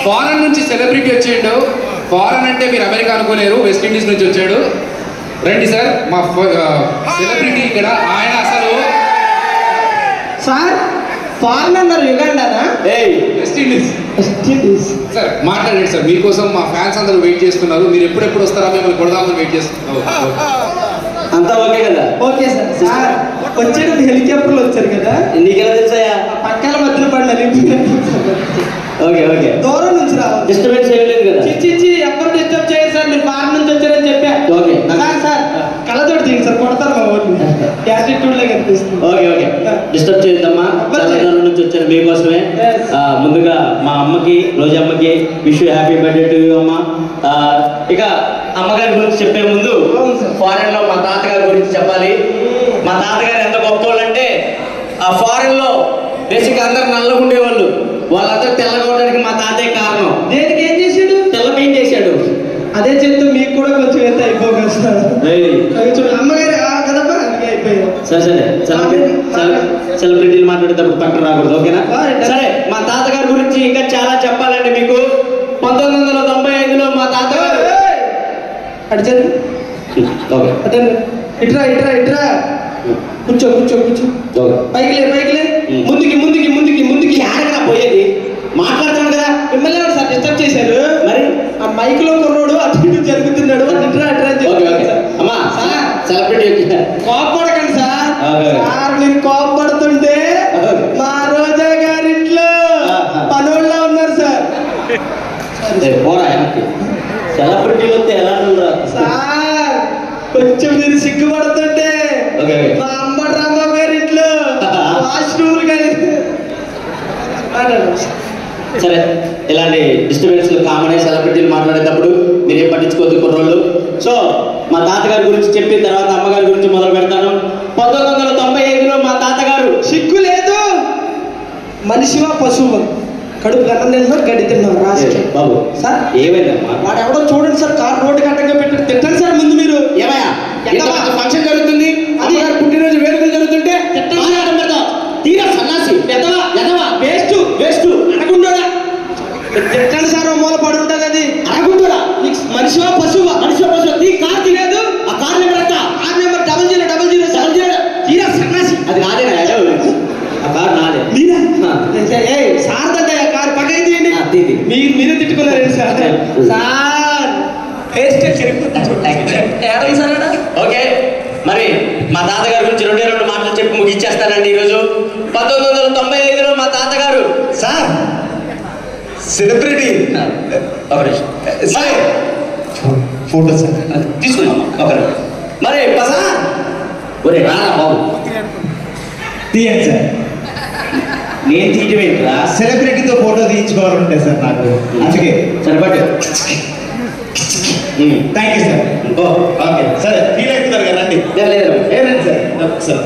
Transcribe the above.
Foreign నుంచి celebrity వచ్చేయండు. Foreign అంటే మీరు అమెరికా అనుకోలేరు, వెస్ట్ ఇండీస్ నుంచి వచ్చాడు. రండి సార్, మా సెలబ్రిటీ ఇక్కడ. ఆయన అసలు సార్ ఫారెన్ అన్నారు, యుగాండానా? West Indies sir. మాట్లాడండి సార్, మీకోసం మా ఫ్యాన్స్ అందరూ వెయిట్ చేస్తున్నారు. మీరు ఎప్పుడెప్పుడు వస్తారా మిమ్మల్ని కొడదామని వెయిట్ చేస్తున్నారు. అంతా ఓకే కదా? Okay sir. సార్ వచ్చేటప్పుడు హెలికాప్టర్లో వచ్చారు కదా, నీకెలా తెలుసాయా? పక్కన మధ్యలో పడాలి. ఓకే ఓకే, దూరం నుంచి రావాలి, డిస్టర్బెన్స్ చేయలేదు కదా? చిచ్చి ఎవరు డిస్టర్బ్ చేయరు సార్, మీరు ఫారెన్ నుంచి వచ్చారని చెప్పా. ఓకే సార్ సార్ కళ్ళతోటి తీయండి సార్, కొడతారు మా వాళ్ళు. యాటిట్యూడ్ లో కనిపిస్తుంది. ఓకే ఓకే, డిస్టర్బ్ చేయొద్దమ్మా. చాలా నుంచి వచ్చాను మీకోసమే. ముందుగా మా అమ్మకి, రోజమ్మకి wish happy birthday to you అమ్మ. ఇక అమ్మగారి గురించి చెప్పే ముందు ఫారెన్ లో మా తాతగారి గురించి చెప్పాలి. మా తాతగారు ఎంత గొప్ప వాళ్ళు అంటే, ఆ ఫారెన్ లో బేసిక్ అందరు నల్లగా ఉండేవాళ్ళు, వాళ్ళంతా తెల్లగా ఉండడానికి మా తాతయ్య కారణం. దేనికి ఏం చేశాడు? తెల్ల పెయింట్ చేశాడు. అదే చెప్తే మీకు కూడా కొంచెం ఎంత అయిపోగా సార్. చూడండి అమ్మగారి కదమ్మా, అందుకే అయిపోయాం. సరే సరే, సెలబ్రిటీలు మాట్లాడేటప్పుడు పక్కన రాకూడదు, ఓకేనా? సరే, మా తాతగారి గురించి ఇంకా చాలా చెప్పాలండి మీకు. 1995లో మా తాతగారు అడిచారు. ఓకే, ఇట్రా ఇట్రా ఇట్రా, కూర్చో కూర్చో కూర్చో, పైకిలే ముందుకి ఆడగా పోయేది. మాట్లాడుతున్నాడు కదా, మిమ్మల్ని ఎవరు సార్ డిస్టర్బ్ చేశారు? మరి ఆ మైక్ లో కుర్రోడు అటు ఇటు జరుగుతున్నాడు, ఇట్రా ఇట్రా అని చెప్పి. అమ్మా సెలబ్రిటీ కోపడకండి సార్. సార్ మీరు కోపడుతుంటే మా రోజా గారింట్లో పనోళ్ళ ఉన్నారు సార్. పోరా, సెలబ్రిటీలు వస్తే ఎలా సార్ కొంచెం మీరు సిగ్గుపడుతుంటే మా అమ్మ రాంబాబు గారింట్లో వాష్రూమ్ కానీ. సరే, ఇలాంటి డిస్టర్బెన్స్ కామన్. సెలబ్రిటీలు మాట్లాడేటప్పుడు మీరేం పట్టించుకోవద్దు కుర్రోళ్ళు. సో మా తాతగారి గురించి చెప్పిన తర్వాత అమ్మగారి గురించి మొదలు పెడతాను. 1995లో మా తాతగారు. సిగ్గు లేదు, మనిషివా పశువు? కడుపు అన్నం తిన్నాం, గడ్డి తిన్నాం రాష్ట్రం. బాబు సార్ ఏమైందమ్మా? వాడు ఎవడో చూడండి సార్, కారు రోడ్డు కట్టంగా పెట్టాడు. తిట్టండి సార్ ముందు మీరు. ఏమయ్యా, ఫంక్షన్ జరుగుతుంది, అది పుట్టినరోజు వేడుకలు జరుగుతుంటే తీరా సన్నాసి ఎదవా వేస్ట్ అనకుండా తిట్టండి సార్. ఓ మూల పడి ఉంటుంది అది. అనకుండా మనిషివా పశువా? తీ కార్ తీయలేదు. ఆ కార్ నెంబర్ ఎంత? Car number 0000. తీరా సన్నాసి, అది నాదేనా? ఆ కార్ నాదే. సార్ దంటే కారు పక్కకి తీయండి. మీరే తిట్టుకున్నారు సార్. సార్ ఓకే, మరి మా తాతగారి గురించి 2 మాటలు చెప్పి ముగిచ్చేస్తానండి ఈరోజు. 1995లో మా తాతగారు. సార్ సెలబ్రిటీ ఫోటో సార్ తీసుకున్నాం. మరి పదా ఒరే రారా బాబు, తీయండి సార్. నేను తీయటం ఏంట్రా? సెలబ్రిటీతో ఫోటో తీయించుకోవాలంటే సార్ నాకు, అందుకే సరిపట్టు. Thank you sir. ఓకే సరే, ఫీల్ అవుతున్నారు కదా, రండి. లేదు ఏనండి సార్.